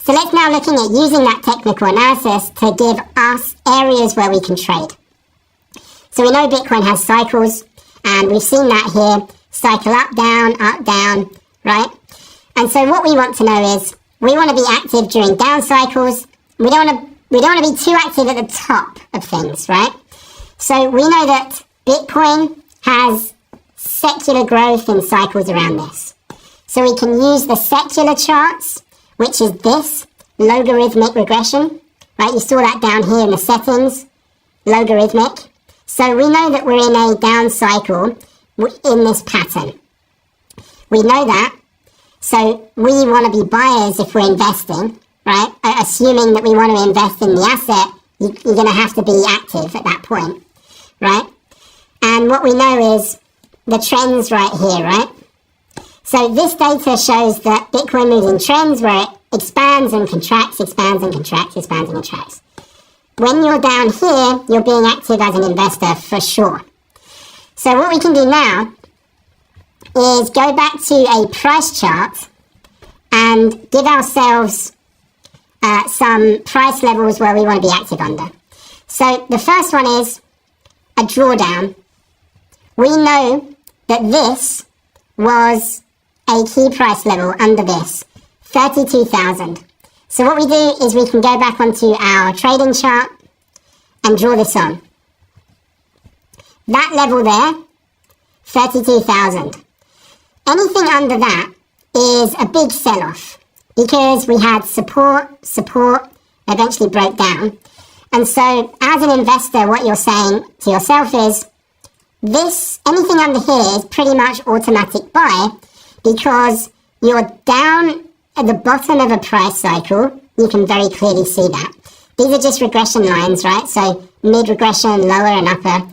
So let's now looking at using that technical analysis to give us areas where we can trade. So we know Bitcoin has cycles, and we've seen that here, cycle up, down, right? And so what we want to know is, we want to be active during down cycles. We don't want to be too active at the top of things, right? So we know that Bitcoin has secular growth in cycles around this. So we can use the secular charts, which is this logarithmic regression, right? You saw that down here in the settings, logarithmic. So we know that we're in a down cycle in this pattern. We know that. So we want to be buyers if we're investing, right? Assuming that we want to invest in the asset, you're going to have to be active at that point, right? And what we know is the trends right here, right? So this data shows that Bitcoin moves in trends where it expands and contracts, expands and contracts, expands and contracts. When you're down here, you're being active as an investor for sure. So what we can do now is go back to a price chart and give ourselves some price levels where we want to be active under. So the first one is a drawdown. We know that this was a key price level under this, 32,000. So what we do is we can go back onto our trading chart and draw this on. That level there, 32,000. Anything under that is a big sell-off because we had support, eventually broke down. And so as an investor, what you're saying to yourself is, anything under here is pretty much automatic buy because you're down at the bottom of a price cycle. You can very clearly see that. These are just regression lines, right? So mid-regression, lower and upper.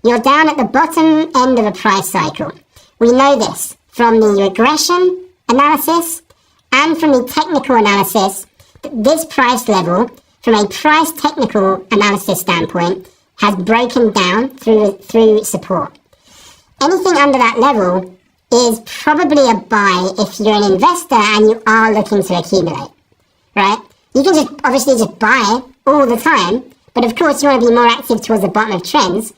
You're down at the bottom end of a price cycle. We know this from the regression analysis and from the technical analysis. This price level, from a price technical analysis standpoint, has broken down through support. Anything under that level is probably a buy if you're an investor and you are looking to accumulate, right? You can obviously just buy all the time, but of course you want to be more active towards the bottom of trends.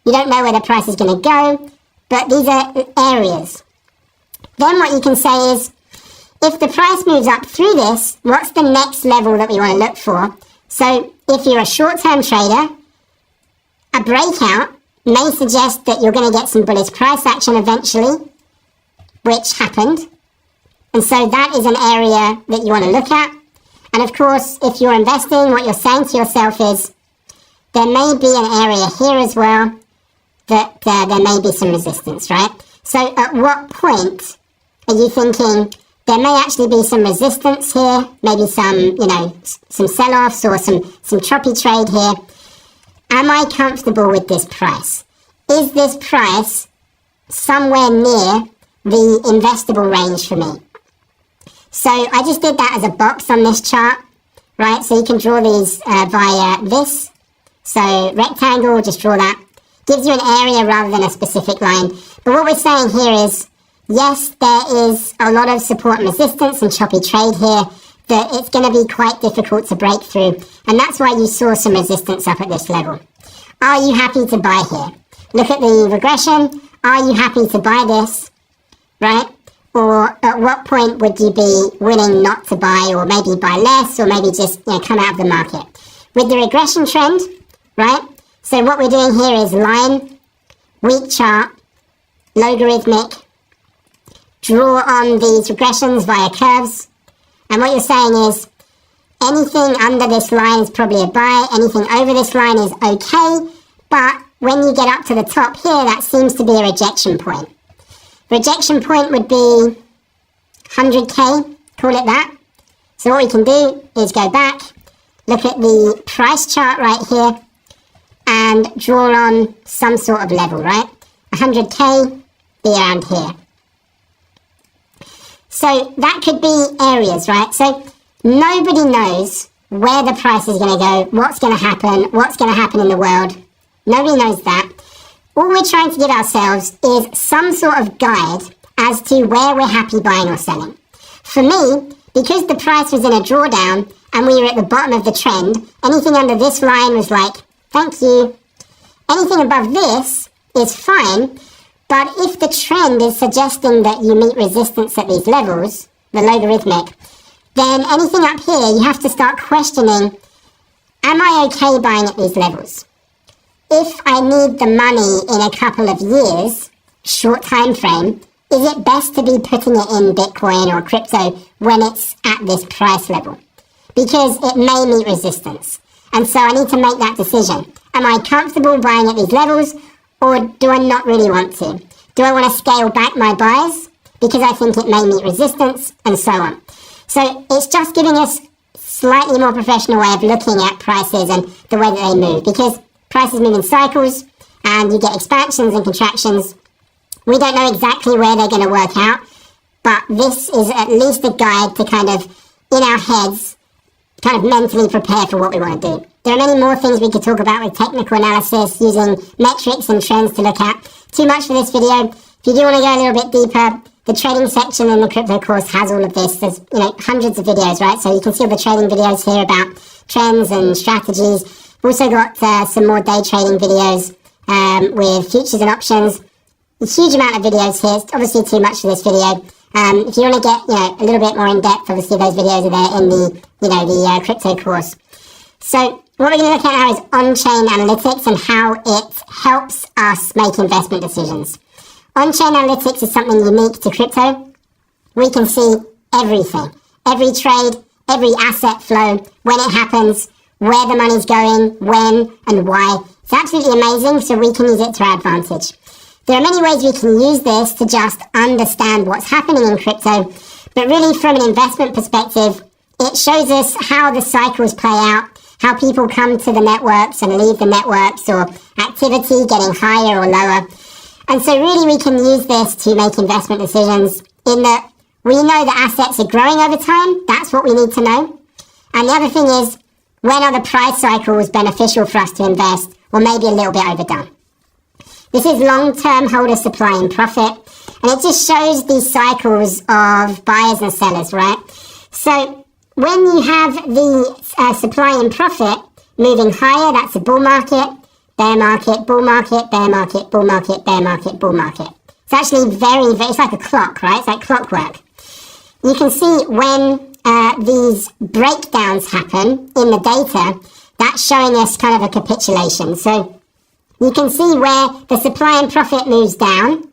You don't know where the price is going to go, but these are areas. Then what you can say is, if the price moves up through this, what's the next level that we want to look for? So if you're a short-term trader, a breakout may suggest that you're going to get some bullish price action eventually, which happened. And so that is an area that you want to look at. And of course, if you're investing, what you're saying to yourself is, there may be an area here as well that there may be some resistance, right? So at what point are you thinking there may actually be some resistance here, maybe some, some sell-offs or some choppy trade here? Am I comfortable with this price? Is this price somewhere near the investable range for me? So I just did that as a box on this chart, right? So you can draw these via this. So rectangle, just draw that. Gives you an area rather than a specific line. But what we're saying here is, yes, there is a lot of support and resistance and choppy trade here that it's going to be quite difficult to break through. And that's why you saw some resistance up at this level. Are you happy to buy here? Look at the regression. Are you happy to buy this, right? Or at what point would you be willing not to buy, or maybe buy less, or maybe just come out of the market? With the regression trend, right? So what we're doing here is line, week chart, logarithmic, draw on these regressions via curves. And what you're saying is, anything under this line is probably a buy, anything over this line is okay, but when you get up to the top here, that seems to be a rejection point. Rejection point would be 100K, call it that. So what we can do is go back, look at the price chart right here, and draw on some sort of level, right? 100K, be around here. So that could be areas, right? So nobody knows where the price is going to go, what's going to happen in the world. Nobody knows that. All we're trying to give ourselves is some sort of guide as to where we're happy buying or selling. For me, because the price was in a drawdown and we were at the bottom of the trend, anything under this line was like, thank you. Anything above this is fine, but if the trend is suggesting that you meet resistance at these levels, the logarithmic, then anything up here, you have to start questioning, am I okay buying at these levels? If I need the money in a couple of years, short time frame, is it best to be putting it in Bitcoin or crypto when it's at this price level? Because it may meet resistance. And so I need to make that decision. Am I comfortable buying at these levels, or do I not really want to? Do I want to scale back my buys because I think it may meet resistance, and so on? So it's just giving us slightly more professional way of looking at prices and the way that they move, because prices move in cycles and you get expansions and contractions. We don't know exactly where they're going to work out, but this is at least a guide to kind of, in our heads, kind of mentally prepare for what we want to do. There are many more things we could talk about with technical analysis, using metrics and trends to look at. Too much for this video. If you do want to go a little bit deeper, the trading section in the crypto course has all of this. There's, hundreds of videos, right? So you can see all the trading videos here about trends and strategies. We've also got some more day trading videos with futures and options. A huge amount of videos here. It's obviously too much for this video. If you want to get, a little bit more in depth, obviously those videos are there in the crypto course. So what we're going to look at now is on-chain analytics and how it helps us make investment decisions. On-chain analytics is something unique to crypto. We can see everything, every trade, every asset flow, when it happens, where the money's going, when and why. It's absolutely amazing, so we can use it to our advantage. There are many ways we can use this to just understand what's happening in crypto, but really from an investment perspective, it shows us how the cycles play out, how people come to the networks and leave the networks, or activity getting higher or lower. And so really we can use this to make investment decisions in that we know that assets are growing over time. That's what we need to know. And the other thing is, when are the price cycles beneficial for us to invest, or maybe a little bit overdone? This is long-term holder supply and profit, and it just shows these cycles of buyers and sellers, right? So when you have the supply and profit moving higher, that's a bull market, bear market, bull market, bear market, bull market, bear market, bull market. It's actually very, it's like a clock, right? It's like clockwork. You can see when these breakdowns happen in the data, that's showing us kind of a capitulation. So you can see where the supply and profit moves down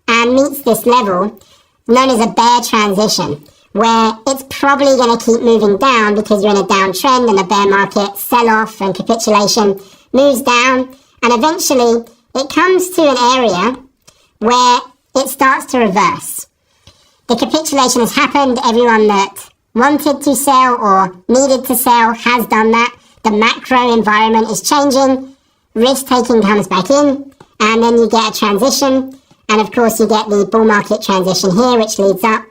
and meets this level, known as a bear transition, where it's probably going to keep moving down because you're in a downtrend, and the bear market sell-off and capitulation moves down, and eventually it comes to an area where it starts to reverse. The capitulation has happened. Everyone that wanted to sell or needed to sell has done that. The macro environment is changing. Risk-taking comes back in, and then you get a transition, and of course you get the bull market transition here, which leads up,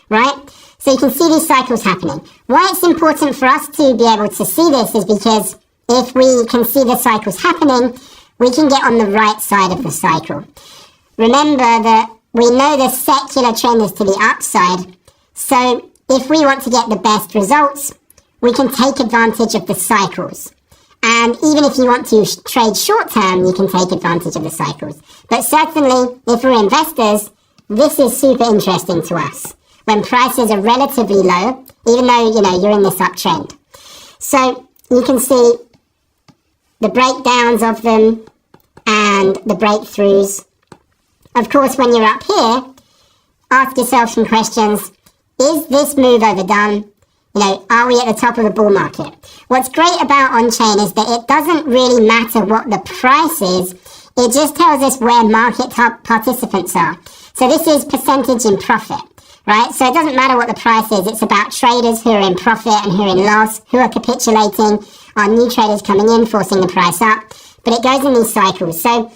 right? So you can see these cycles happening. Why it's important for us to be able to see this is because if we can see the cycles happening, we can get on the right side of the cycle. Remember that we know the secular trend is to the upside, so if we want to get the best results, we can take advantage of the cycles. And even if you want to trade short term, you can take advantage of the cycles. But certainly, if we're investors, this is super interesting to us when prices are relatively low, even though, you're in this uptrend. So you can see the breakdowns of them and the breakthroughs. Of course, when you're up here, ask yourself some questions. Is this move overdone? Are we at the top of the bull market? What's great about on-chain is that it doesn't really matter what the price is. It just tells us where market participants are. So this is percentage in profit, right? So it doesn't matter what the price is. It's about traders who are in profit and who are in loss, who are capitulating, or new traders coming in, forcing the price up. But it goes in these cycles. So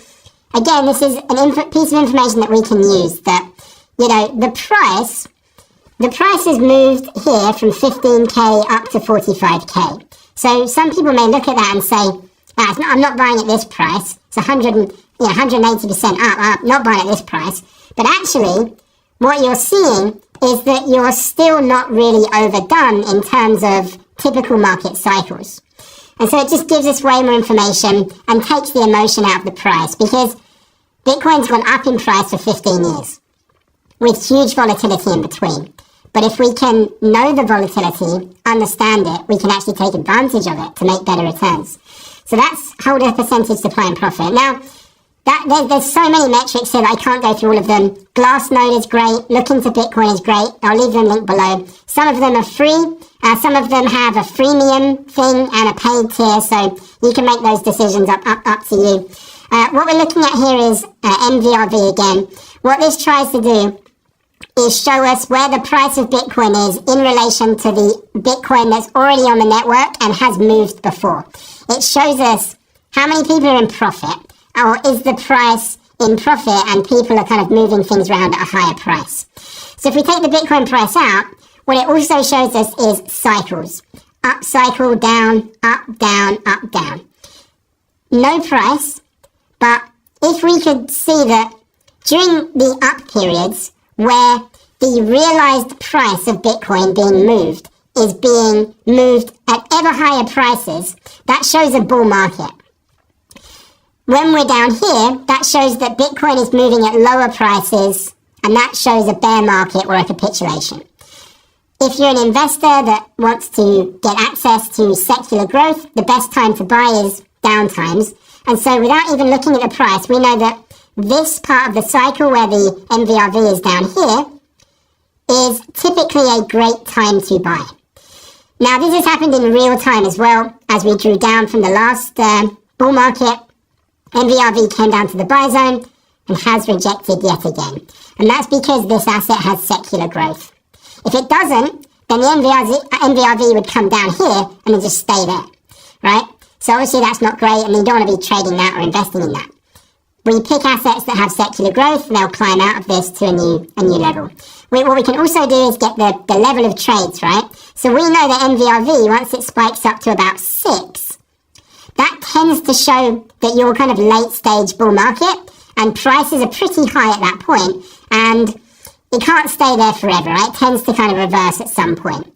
again, this is a piece of information that we can use that, the price has moved here from 15k up to 45k. So some people may look at that and say, I'm not buying at this price. It's 180% up, not buying at this price. But actually, what you're seeing is that you're still not really overdone in terms of typical market cycles. And so it just gives us way more information and takes the emotion out of the price, because Bitcoin's gone up in price for 15 years with huge volatility in between. But if we can know the volatility, understand it, we can actually take advantage of it to make better returns. So that's holder percentage supply and profit. Now, there's so many metrics here that I can't go through all of them. Glassnode is great. Look into Bitcoin is great. I'll leave them linked below. Some of them are free. Some of them have a freemium thing and a paid tier. So you can make those decisions up to you. What we're looking at here is NVRV again. What this tries to do is show us where the price of Bitcoin is in relation to the Bitcoin that's already on the network and has moved before. It shows us how many people are in profit, or is the price in profit and people are kind of moving things around at a higher price. So if we take the Bitcoin price out, what it also shows us is cycles. Up cycle, down, up, down, up, down. No price, but if we could see that during the up periods where the realized price of Bitcoin being moved is being moved at ever higher prices, that shows a bull market. When we're down here, that shows that Bitcoin is moving at lower prices, and that shows a bear market or a capitulation. If you're an investor that wants to get access to secular growth, the best time to buy is down times. And so without even looking at the price, we know that this part of the cycle where the NVRV is down here is typically a great time to buy. Now, this has happened in real time as well. As we drew down from the last bull market, NVRV came down to the buy zone and has rejected yet again. And that's because this asset has secular growth. If it doesn't, then the NVRV would come down here and then just stay there, right? So obviously that's not great, and you don't want to be trading that or investing in that. When you pick assets that have secular growth, they'll climb out of this to a new level. What we can also do is get the level of trades, right? So we know that NVRV, once it spikes up to about 6, that tends to show that you're kind of late stage bull market, and prices are pretty high at that point, and it can't stay there forever, right? It tends to kind of reverse at some point.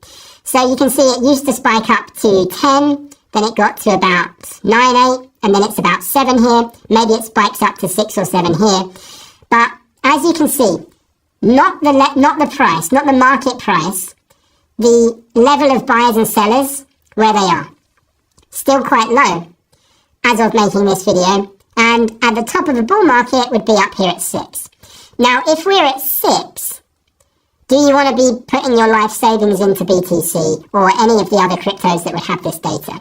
So you can see it used to spike up to 10, then it got to about 9, 8, and then it's about 7 here. Maybe it spikes up to 6 or 7 here. But as you can see, not the price, not the market price, the level of buyers and sellers, where they are. Still quite low as of making this video. And at the top of a bull market would be up here at 6. Now, if we're at 6, do you want to be putting your life savings into BTC or any of the other cryptos that would have this data?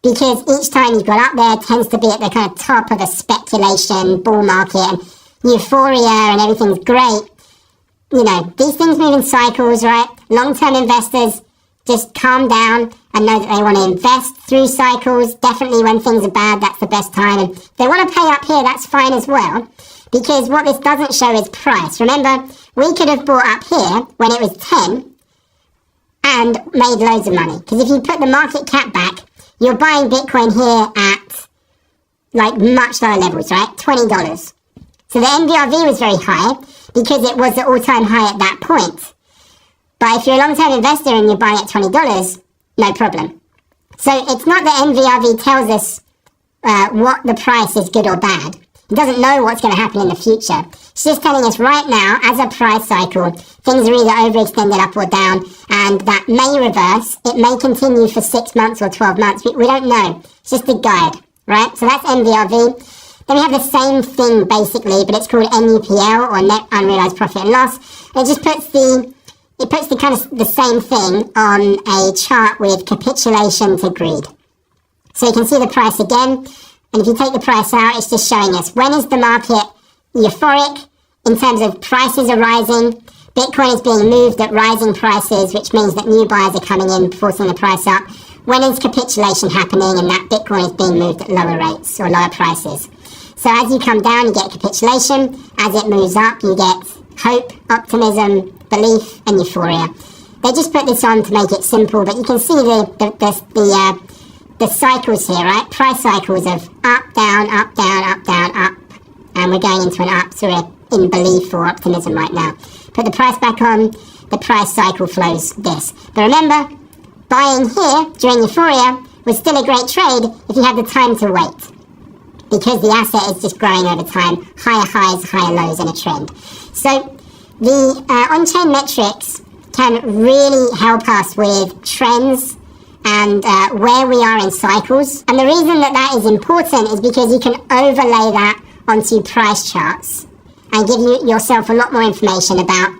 Because each time you got up there, it tends to be at the kind of top of a speculation bull market and euphoria and everything's great. You know, these things move in cycles, right? Long-term investors just calm down and know that they want to invest through cycles. Definitely when things are bad, that's the best time. And if they want to pay up here, that's fine as well. Because what this doesn't show is price. Remember, we could have bought up here when it was 10 and made loads of money. Because if you put the market cap back, you're buying Bitcoin here at like much lower levels, right? $20. So the NVRV was very high because it was the all-time high at that point. But if you're a long-term investor and you're buying at $20, no problem. So it's not that NVRV tells us what the price is good or bad. It doesn't know what's going to happen in the future. It's just telling us right now, as a price cycle, things are either overextended up or down, and that may reverse. It may continue for 6 months or 12 months. We don't know. It's just a guide, right? So that's NVRV. Then we have the same thing, basically, but it's called NUPL, or Net Unrealized Profit and Loss. And it just puts the kind of the same thing on a chart with capitulation to greed. So you can see the price again. And if you take the price out, it's just showing us when is the market euphoric in terms of prices are rising. Bitcoin is being moved at rising prices, which means that new buyers are coming in, forcing the price up. When is capitulation happening and that Bitcoin is being moved at lower rates or lower prices? So as you come down, you get capitulation. As it moves up, you get hope, optimism, belief, and euphoria. They just put this on to make it simple, but you can see the cycles here, right? Price cycles of up, down, up, down, up, down, up. And we're going into an up, so we're in belief or optimism right now. put the price back on, the price cycle flows this. But remember, buying here during euphoria was still a great trade if you had the time to wait, because the asset is just growing over time, higher highs, higher lows in a trend. So the on-chain metrics can really help us with trends and where we are in cycles. And the reason that that is important is because you can overlay that onto price charts and give yourself a lot more information about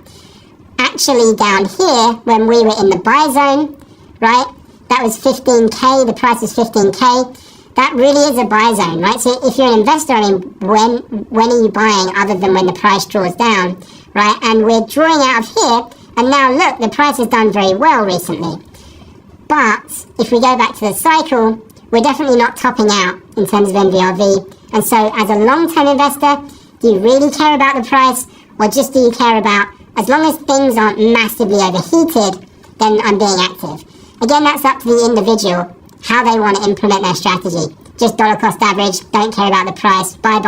actually down here when we were in the buy zone, right? That was 15k, the price was 15k. That really is a buy zone, right? So if you're an investor, I mean, when are you buying other than when the price draws down, right? And we're drawing out of here, and now look, the price has done very well recently. But if we go back to the cycle, we're definitely not topping out in terms of NVRV. And so as a long-term investor, do you really care about the price, or just do you care about, as long as things aren't massively overheated, then I'm being active? Again, that's up to the individual, how they want to implement their strategy. Just dollar cost average, don't care about the price, buy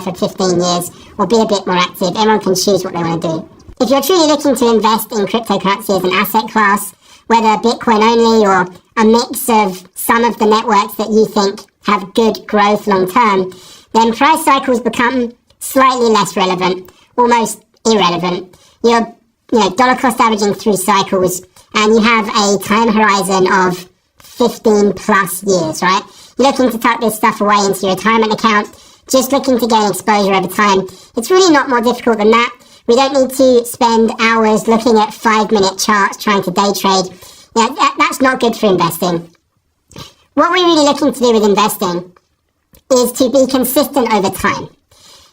for 15 years, or be a bit more active. Everyone can choose what they want to do. If you're truly looking to invest in cryptocurrency as an asset class, whether Bitcoin only or a mix of some of the networks that you think have good growth long term, then price cycles become slightly less relevant, almost irrelevant. You're dollar cost averaging through cycles, and you have a time horizon of 15 plus years, right? You're looking to tuck this stuff away into your retirement account, just looking to gain exposure over time. It's really not more difficult than that. We don't need to spend hours looking at 5-minute charts trying to day trade. That's not good for investing. What we're really looking to do with investing is to be consistent over time,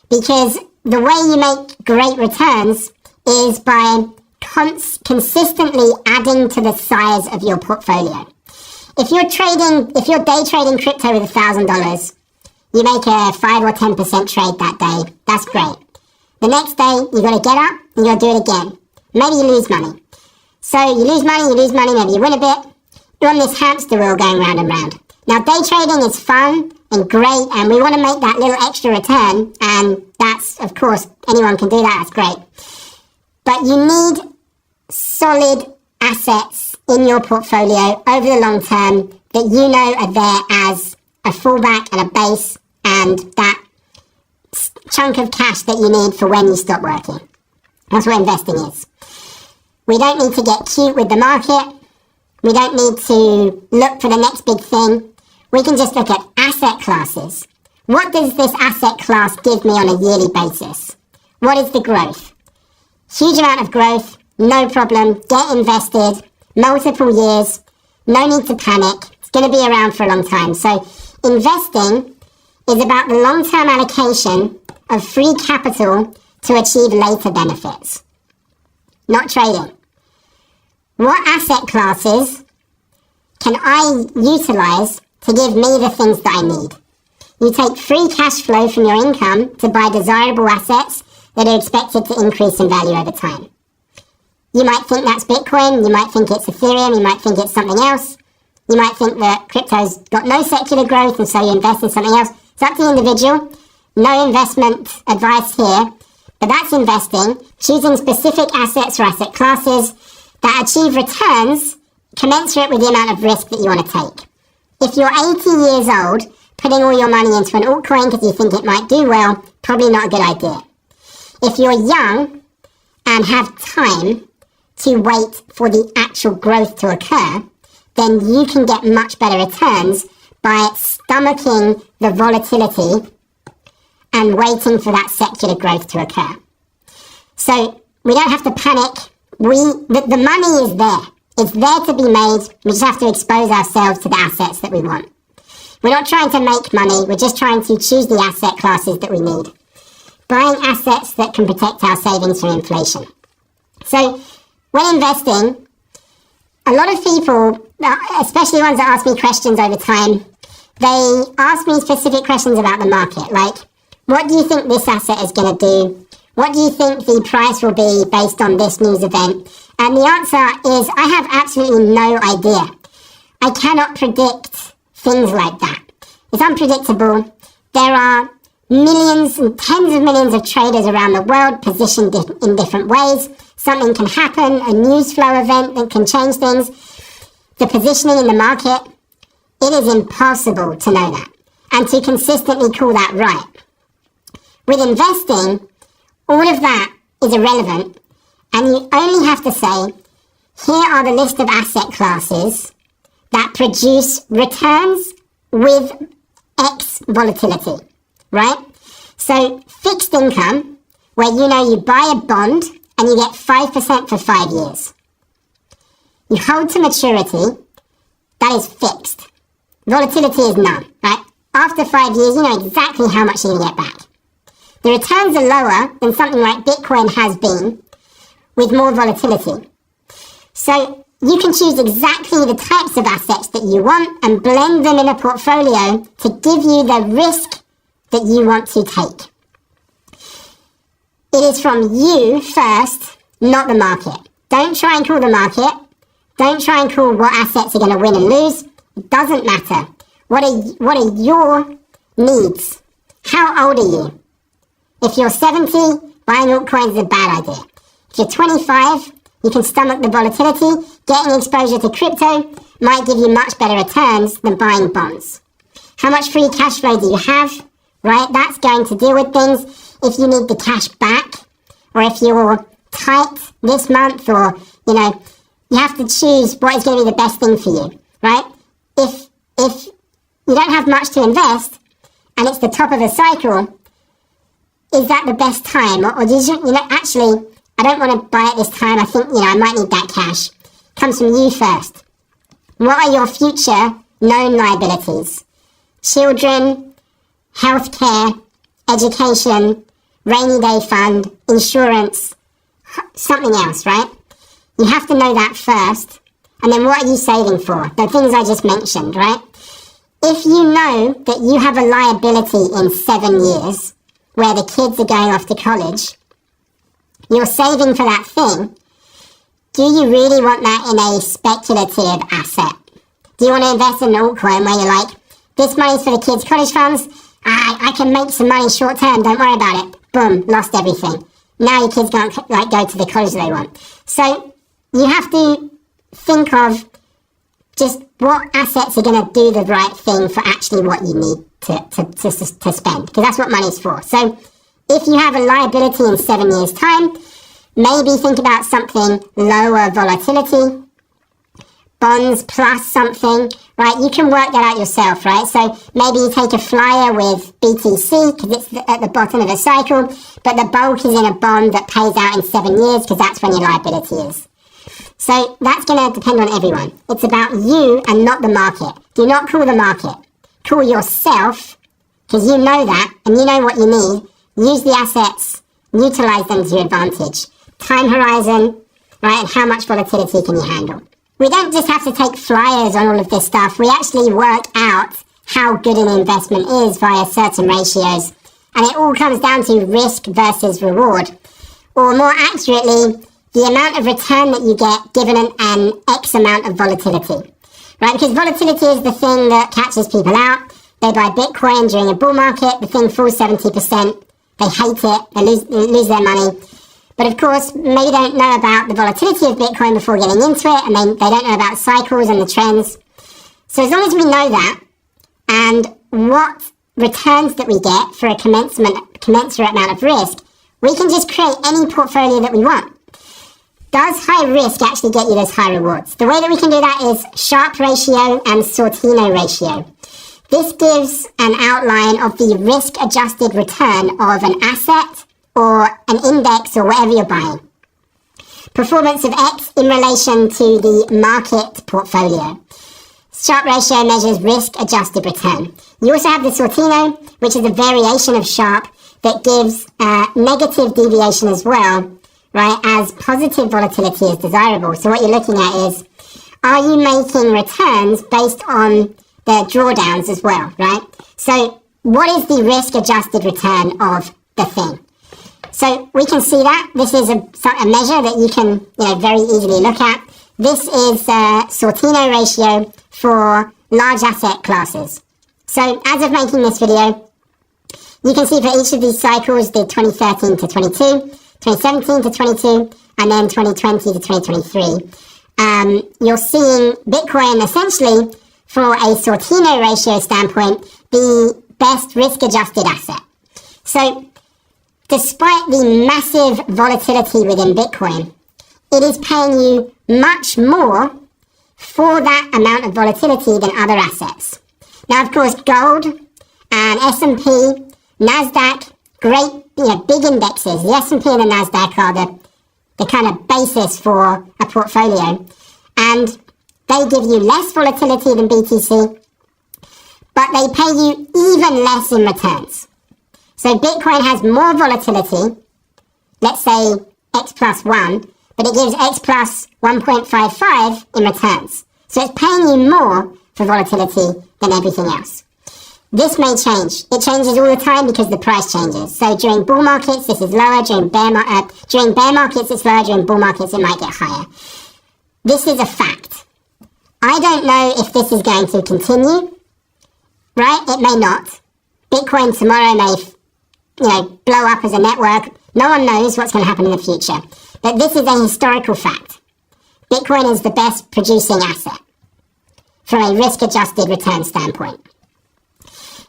because the way you make great returns is by consistently adding to the size of your portfolio. If you're day trading crypto with $1,000, you make a 5 or 10% trade that day. That's great. The next day, you got to get up and you got to do it again. Maybe you lose money. So you lose money, maybe you win a bit. You're on this hamster wheel going round and round. Now, day trading is fun and great, and we want to make that little extra return, and that's, of course, anyone can do that, that's great. But you need solid assets in your portfolio over the long term that you know are there as a fallback and a base, and that chunk of cash that you need for when you stop working. That's what investing is. We don't need to get cute with the market. We don't need to look for the next big thing. We can just look at asset classes. What does this asset class give me on a yearly basis? What is the growth? Huge amount of growth, no problem. Get invested, multiple years, no need to panic. It's going to be around for a long time. So investing is about the long-term allocation of free capital to achieve later benefits, not trading. What asset classes can I utilize to give me the things that I need? You take free cash flow from your income to buy desirable assets that are expected to increase in value over time. You might think that's Bitcoin, you might think it's Ethereum, you might think it's something else. You might think that crypto's got no secular growth and so you invest in something else. It's up to the individual. No investment advice here, but that's investing, choosing specific assets or asset classes that achieve returns commensurate with the amount of risk that you want to take. If you're 80 years old, putting all your money into an altcoin because you think it might do well, probably not a good idea. If you're young and have time to wait for the actual growth to occur, then you can get much better returns by stomaching the volatility and waiting for that secular growth to occur. So we don't have to panic. The money is there. It's there to be made. We just have to expose ourselves to the assets that we want. We're not trying to make money. We're just trying to choose the asset classes that we need. Buying assets that can protect our savings from inflation. So when investing, a lot of people, especially ones that ask me questions over time, they ask me specific questions about the market, like, what do you think this asset is going to do? What do you think the price will be based on this news event? And the answer is, I have absolutely no idea. I cannot predict things like that. It's unpredictable. There are millions and tens of millions of traders around the world positioned in different ways. something can happen, a news flow event that can change things, the positioning in the market. It is impossible to know that and to consistently call that right. With investing, all of that is irrelevant, and you only have to say, here are the list of asset classes that produce returns with X volatility, right? So fixed income, where you buy a bond and you get 5% for 5 years. You hold to maturity, that is fixed. Volatility is none, right? After 5 years, you know exactly how much you're going to get back. The returns are lower than something like Bitcoin has been, with more volatility. So you can choose exactly the types of assets that you want and blend them in a portfolio to give you the risk that you want to take. It is from you first, not the market. Don't try and call the market. Don't try and call what assets are going to win and lose. It doesn't matter. What are your needs? How old are you? If you're 70, buying altcoins is a bad idea. If you're 25, you can stomach the volatility. Getting exposure to crypto might give you much better returns than buying bonds. How much free cash flow do you have? Right, that's going to deal with things. If you need the cash back, or if you're tight this month, or, you have to choose what is going to be the best thing for you, right? If you don't have much to invest, and it's the top of a cycle, is that the best time? Or do actually, I don't want to buy at this time. I think, I might need that cash. Comes from you first. What are your future known liabilities? Children, healthcare, education, rainy day fund, insurance, something else, right? You have to know that first. And then what are you saving for? The things I just mentioned, right? If you know that you have a liability in 7 years where the kids are going off to college, you're saving for that thing. Do you really want that in a speculative asset? Do you want to invest in an altcoin where you're like, this money's for the kids' college funds, I can make some money short term, don't worry about it. Boom, lost everything. Now your kids can't go to the college they want. So you have to think of just what assets are going to do the right thing for actually what you need to spend, because that's what money's for. So if you have a liability in 7 years' time, maybe think about something lower volatility, bonds plus something, right? You can work that out yourself, right? So maybe you take a flyer with BTC because it's at the bottom of a cycle, but the bulk is in a bond that pays out in 7 years because that's when your liability is. So that's going to depend on everyone. It's about you and not the market. Do not call the market. Call yourself, because you know that and you know what you need. Use the assets, utilize them to your advantage. Time horizon, right, and how much volatility can you handle? We don't just have to take flyers on all of this stuff. We actually work out how good an investment is via certain ratios. And it all comes down to risk versus reward. Or more accurately, the amount of return that you get given an X amount of volatility. Right, because volatility is the thing that catches people out. They buy Bitcoin during a bull market, the thing falls 70%. They hate it, they lose their money. But of course, maybe they don't know about the volatility of Bitcoin before getting into it, and they don't know about cycles and the trends. So as long as we know that, and what returns that we get for a commensurate amount of risk, we can just create any portfolio that we want. Does high risk actually get you those high rewards? The way that we can do that is Sharpe ratio and Sortino ratio. This gives an outline of the risk-adjusted return of an asset or an index or whatever you're buying. Performance of X in relation to the market portfolio. Sharpe ratio measures risk-adjusted return. You also have the Sortino, which is a variation of Sharpe that gives negative deviation as well, right, as positive volatility is desirable. So what you're looking at is, are you making returns based on the drawdowns as well, right? So what is the risk-adjusted return of the thing? So we can see that. This is a measure that you can very easily look at. This is Sortino ratio for large asset classes. So as of making this video, you can see for each of these cycles, the 2013 to 22, 2017 to 22, and then 2020 to 2023, you're seeing Bitcoin essentially, for a Sortino ratio standpoint, the best risk-adjusted asset. So despite the massive volatility within Bitcoin, it is paying you much more for that amount of volatility than other assets. Now, of course, gold and S&P, NASDAQ, great, big indexes. The S&P and the NASDAQ are the kind of basis for a portfolio. And they give you less volatility than BTC, but they pay you even less in returns. So Bitcoin has more volatility, let's say X plus 1, but it gives X plus 1.55 in returns. So it's paying you more for volatility than everything else. This may change. It changes all the time because the price changes. So during bull markets, this is lower. During bear markets, it's lower. During bull markets, it might get higher. This is a fact. I don't know if this is going to continue, right? It may not. Bitcoin tomorrow may, blow up as a network. No one knows what's going to happen in the future. But this is a historical fact. Bitcoin is the best producing asset from a risk-adjusted return standpoint.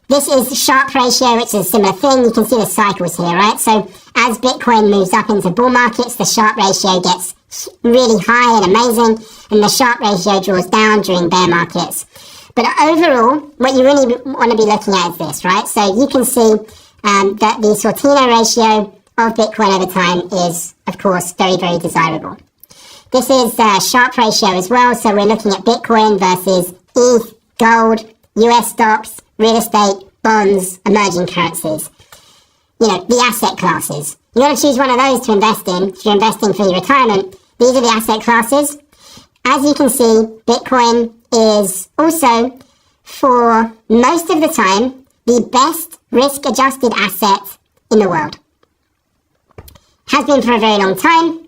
This is Sharpe ratio, which is a similar thing. You can see the cycles here, right? So as Bitcoin moves up into bull markets, the Sharpe ratio gets really high and amazing, and the Sharpe ratio draws down during bear markets. But overall, what you really want to be looking at is this, right? So you can see that the Sortino ratio of Bitcoin over time is, of course, very, very desirable. This is Sharpe ratio as well. So we're looking at Bitcoin versus ETH, gold, US stocks, real estate, bonds, emerging currencies. The asset classes. You want to choose one of those to invest in if you're investing for your retirement. These are the asset classes. As you can see, Bitcoin is also, for most of the time, the best risk-adjusted asset in the world. Has been for a very long time.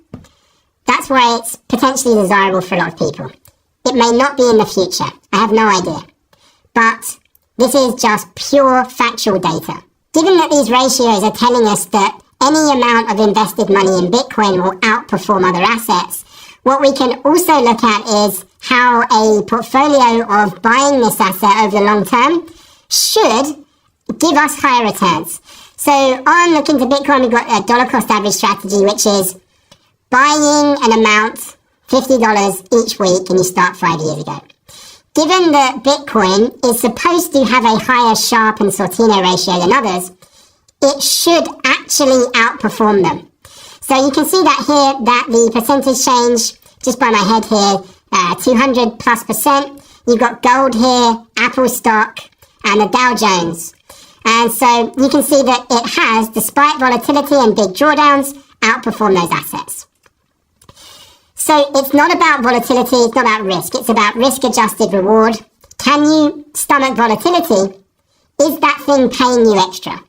That's why it's potentially desirable for a lot of people. It may not be in the future. I have no idea. But this is just pure factual data. Given that these ratios are telling us that any amount of invested money in Bitcoin will outperform other assets, what we can also look at is how a portfolio of buying this asset over the long term should give us higher returns. So on Look Into Bitcoin, we've got a dollar cost average strategy, which is buying an amount, $50 each week, and you start 5 years ago. Given that Bitcoin is supposed to have a higher Sharpe and Sortino ratio than others, it should actually outperform them. So you can see that here, that the percentage change, just by my head here, 200+%. You've got gold here, Apple stock, and the Dow Jones. And so you can see that it has, despite volatility and big drawdowns, outperformed those assets. So it's not about volatility, it's not about risk, it's about risk-adjusted reward. Can you stomach volatility? Is that thing paying you extra?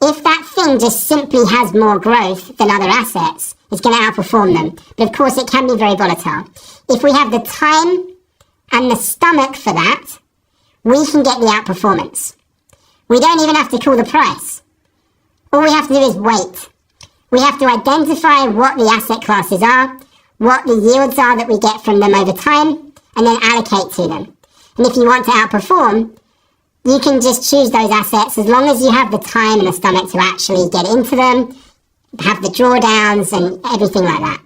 If that thing just simply has more growth than other assets, it's going to outperform them. But of course, it can be very volatile. If we have the time and the stomach for that, we can get the outperformance. We don't even have to call the price. All we have to do is wait. We have to identify what the asset classes are, what the yields are that we get from them over time, and then allocate to them. And if you want to outperform, you can just choose those assets as long as you have the time and the stomach to actually get into them, have the drawdowns and everything like that.